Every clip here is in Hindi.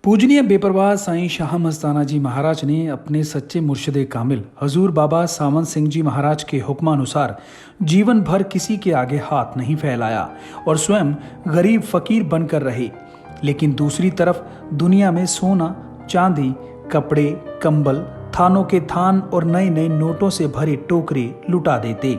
पूजनीय बेपरवाह साईं शाह मस्ताना जी महाराज ने अपने सच्चे मुर्शिद कामिल हजूर बाबा सावन सिंह जी महाराज के हुक्मानुसार जीवन भर किसी के आगे हाथ नहीं फैलाया और स्वयं गरीब फकीर बनकर रहे। लेकिन दूसरी तरफ दुनिया में सोना, चांदी, कपड़े, कंबल, थानों के थान और नए नए नोटों से भरे टोकरे लुटा देते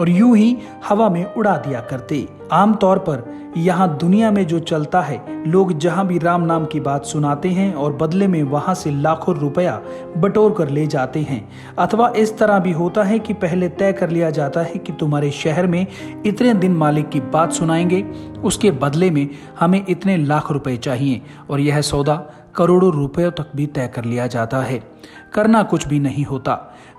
और यूं ही हवा में उड़ा दिया करते। आमतौर पर यहाँ दुनिया में जो चलता है, लोग जहाँ भी राम नाम की बात सुनाते हैं और बदले में वहां से लाखों रुपया बटोर कर ले जाते हैं। अथवा इस तरह भी होता है कि पहले तय कर लिया जाता है कि तुम्हारे शहर में इतने दिन मालिक की बात सुनाएंगे, उसके बदले में हमें इतने लाख रुपए चाहिए और यह सौदा करोड़ों रुपयों तक भी तय कर लिया जाता है। करना कुछ भी नहीं होता।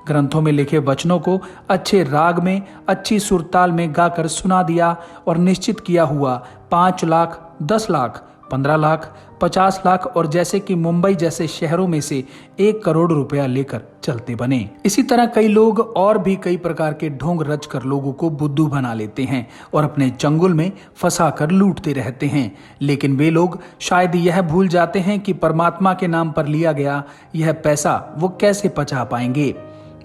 ग्रंथों में लिखे वचनों को अच्छे राग में, अच्छी सुरताल में गाकर सुना दिया और निश्चित किया हुआ 5 लाख, 10 लाख, 15 लाख, 50 लाख और जैसे कि मुंबई जैसे शहरों में से 1 करोड़ रुपया लेकर चलते बने। इसी तरह कई लोग और भी कई प्रकार के ढोंग रच कर लोगों को बुद्धू बना लेते हैं और अपने चंगुल में फंसा कर लूटते रहते हैं। लेकिन वे लोग शायद यह भूल जाते हैं कि परमात्मा के नाम पर लिया गया यह पैसा वो कैसे पचा पाएंगे।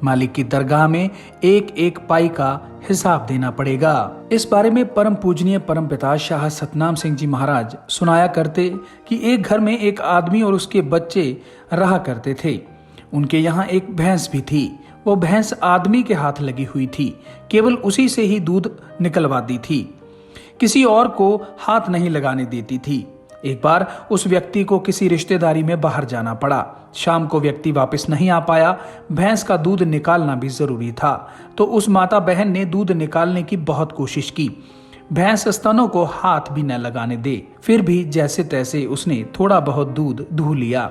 मालिक की दरगाह में एक एक पाई का हिसाब देना पड़ेगा। इस बारे में परम पूजनीय परम पिता शाह सतनाम सिंह जी महाराज सुनाया करते कि एक घर में एक आदमी और उसके बच्चे रहा करते थे। उनके यहाँ एक भैंस भी थी। वो भैंस आदमी के हाथ लगी हुई थी, केवल उसी से ही दूध निकलवाती थी, किसी और को हाथ नहीं लगाने देती थी। एक बार उस व्यक्ति को किसी रिश्तेदारी में बाहर जाना पड़ा। शाम को व्यक्ति वापस नहीं आ पाया। भैंस का दूध निकालना भी जरूरी था, तो उस माता बहन ने दूध निकालने की बहुत कोशिश की। भैंस स्तनों को हाथ भी न लगाने दे, फिर भी जैसे तैसे उसने थोड़ा बहुत दूध दूह लिया।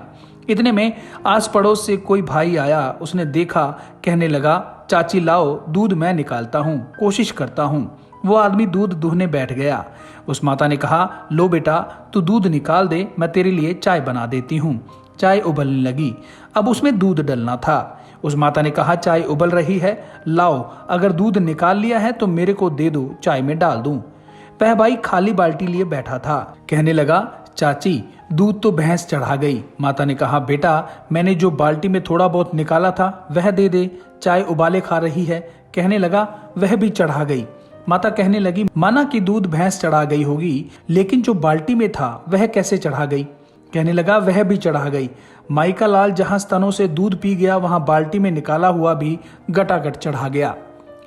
इतने में आस पड़ोस से कोई भाई आया। उसने देखा, कहने लगा, चाची लाओ दूध, मैं निकालता हूँ, कोशिश करता हूँ। वो आदमी दूध दूहने बैठ गया। उस माता ने कहा, लो बेटा, तू दूध निकाल दे, मैं तेरे लिए चाय बना देती हूँ। चाय उबलने लगी। अब उसमें दूध डलना था। उस माता ने कहा, चाय उबल रही है, लाओ, अगर दूध निकाल लिया है तो मेरे को दे दो, चाय में डाल दूं। वह भाई खाली बाल्टी लिए बैठा था। कहने लगा, चाची दूध तो भैंस चढ़ा गई। माता ने कहा, बेटा, मैंने जो बाल्टी में थोड़ा बहुत निकाला था वह दे दे, चाय उबाले खा रही है। कहने लगा, वह भी चढ़ा गई। माता कहने लगी, माना कि दूध भैंस चढ़ा गई होगी, लेकिन जो बाल्टी में था वह कैसे चढ़ा गई? कहने लगा, वह भी चढ़ा गई। माई का लाल जहां स्तनों से दूध पी गया, वहां बाल्टी में निकाला हुआ भी गटागट चढ़ा गया।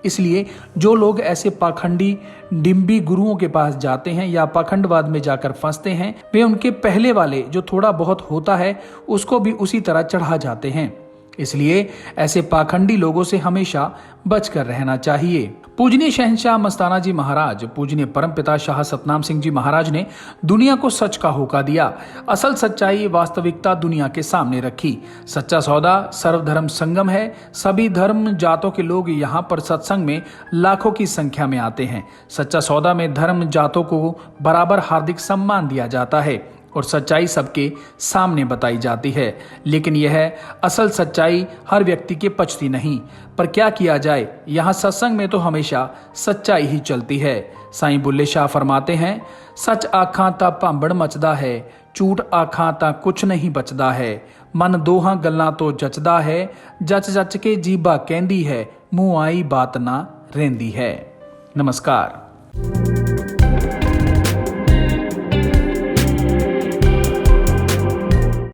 इसलिए जो लोग ऐसे पाखंडी डिम्बी गुरुओं के पास जाते हैं या पाखंडवाद में जाकर फंसते हैं, वे उनके पहले वाले जो थोड़ा बहुत होता है उसको भी उसी तरह चढ़ा जाते हैं। इसलिए ऐसे पाखंडी लोगों से हमेशा बचकर रहना चाहिए। पूजनीय शहंशाह मस्ताना जी महाराज, पूजनीय परमपिता शाह सतनाम सिंह जी महाराज ने दुनिया को सच का होका दिया। असल सच्चाई, वास्तविकता दुनिया के सामने रखी। सच्चा सौदा सर्वधर्म संगम है। सभी धर्म जातों के लोग यहाँ पर सत्संग में लाखों की संख्या में आते हैं। सच्चा सौदा में धर्म जातों को बराबर हार्दिक सम्मान दिया जाता है और सच्चाई सबके सामने बताई जाती है। लेकिन यह असल सच्चाई हर व्यक्ति के पचती नहीं। पर क्या किया जाए, यहाँ सत्संग में तो हमेशा सच्चाई ही चलती है। साईं बुल्ले शाह फरमाते हैं, सच आखां ता भांबड़ मचदा है, झूठ आखां ता कुछ नहीं बचदा है। मन दोहां गल्लां तो जचदा है, जच जच के जीबा कहंदी है, मुंह आई बात ना रहिंदी है। नमस्कार।